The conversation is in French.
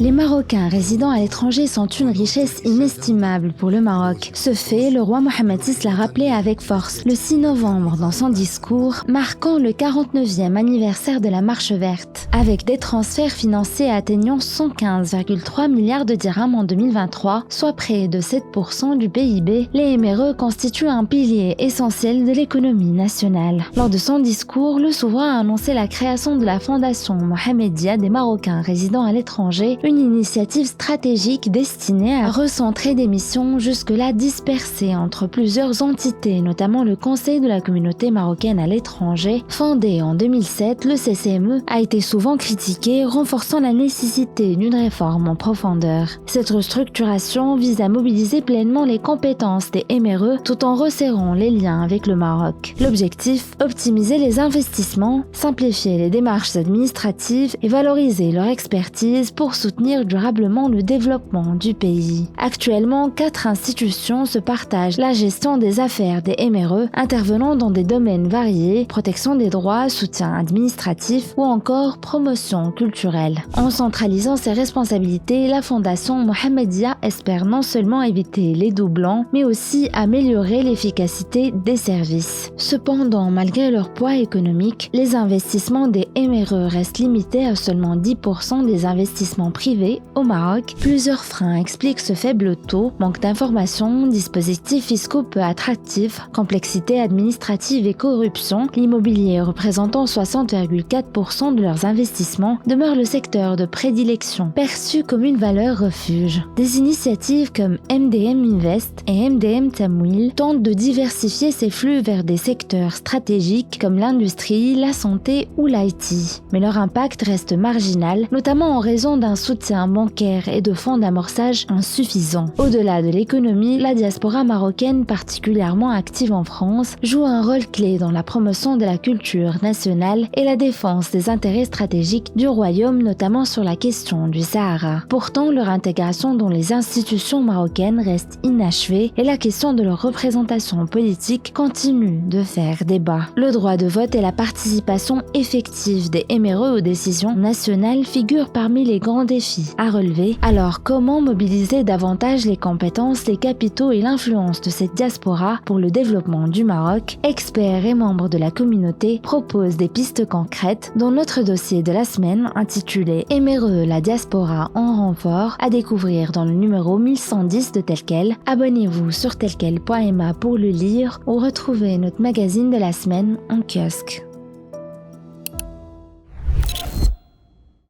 Les Marocains résidant à l'étranger sont une richesse inestimable pour le Maroc. Ce fait, le roi Mohammed VI l'a rappelé avec force le 6 novembre dans son discours, marquant le 49e anniversaire de la Marche verte. Avec des transferts financiers atteignant 115,3 milliards de dirhams en 2023, soit près de 7% du PIB, les MRE constituent un pilier essentiel de l'économie nationale. Lors de son discours, le souverain a annoncé la création de la Fondation Mohammedia des Marocains résidant à l'étranger, une initiative stratégique destinée à recentrer des missions jusque-là dispersées entre plusieurs entités, notamment le Conseil de la communauté marocaine à l'étranger. Fondé en 2007, le CCME a été souvent critiqué, renforçant la nécessité d'une réforme en profondeur. Cette restructuration vise à mobiliser pleinement les compétences des MRE tout en resserrant les liens avec le Maroc. L'objectif, optimiser les investissements, simplifier les démarches administratives et valoriser leur expertise pour soutenir durablement le développement du pays. Actuellement, 4 institutions se partagent la gestion des affaires des MRE, intervenant dans des domaines variés, protection des droits, soutien administratif ou encore promotion culturelle. En centralisant ces responsabilités, la Fondation Mohammedia espère non seulement éviter les doublons, mais aussi améliorer l'efficacité des services. Cependant, malgré leur poids économique, les investissements des MRE restent limités à seulement 10% des investissements privés au Maroc. Plusieurs freins expliquent ce faible taux: manque d'informations, dispositifs fiscaux peu attractifs, complexité administrative et corruption. L'immobilier, représentant 60,4% de leurs investissements, demeure le secteur de prédilection, perçu comme une valeur refuge. Des initiatives comme MDM Invest et MDM Tamwil tentent de diversifier ces flux vers des secteurs stratégiques comme l'industrie, la santé ou l'IT. Mais leur impact reste marginal, notamment en raison d'un soutien bancaire et de fonds d'amorçage insuffisants. Au-delà de l'économie, la diaspora marocaine, particulièrement active en France, joue un rôle clé dans la promotion de la culture nationale et la défense des intérêts stratégiques du royaume, notamment sur la question du Sahara. Pourtant, leur intégration dans les institutions marocaines reste inachevée et la question de leur représentation politique continue de faire débat. Le droit de vote et la participation effective des MRE aux décisions nationales figurent parmi les grands défis à relever. Alors, comment mobiliser davantage les compétences, les capitaux et l'influence de cette diaspora pour le développement du Maroc? Experts et membres de la communauté proposent des pistes concrètes dans notre dossier de la semaine intitulé MRE, la diaspora en renfort, à découvrir dans le numéro 1110 de Tel Quel. Abonnez-vous sur telquel.ma pour le lire ou retrouvez notre magazine de la semaine en kiosque.